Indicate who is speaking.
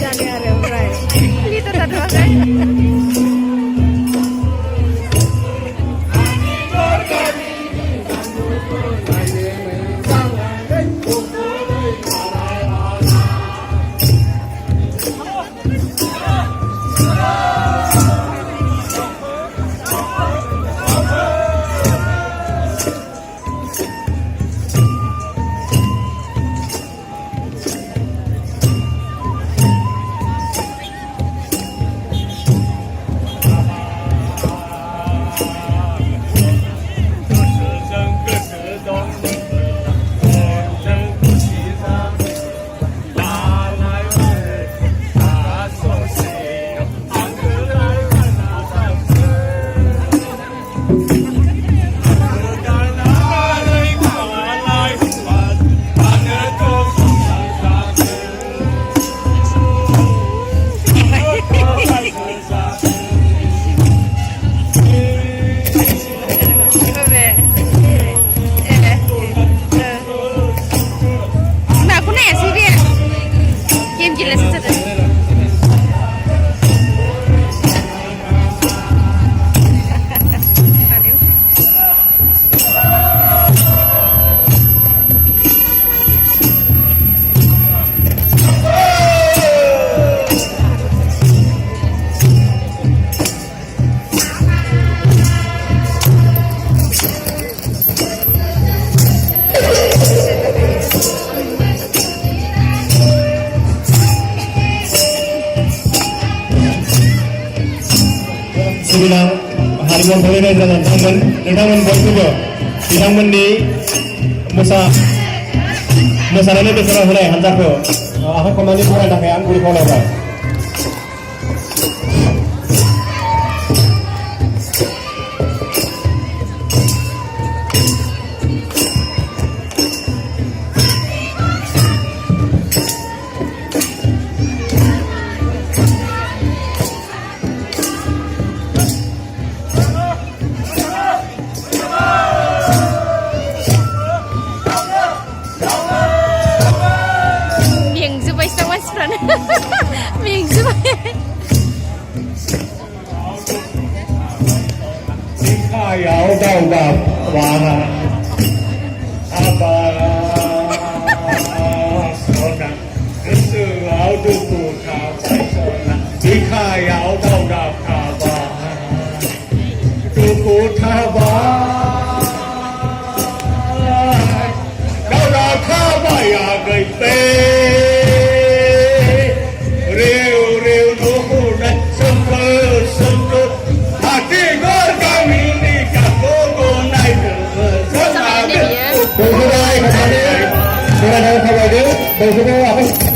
Speaker 1: जाने आरो ओमफ्राय लिटार जाथ'वाखै
Speaker 2: Sibilang harimau boleh dengan teman bosku bitanganनि मोसानानै बेसराव होनाय हानजाखौ आखाइ खबनानै फरायनो थाखाय आं गुरै खावलायबाय Kayau dau dap wana apa sona kesuau duku kapai sona kayau dau dap kaba duku kaba dau dap kaba ya gai pe reu reu duku dan sempel hati gor kami Bwisagw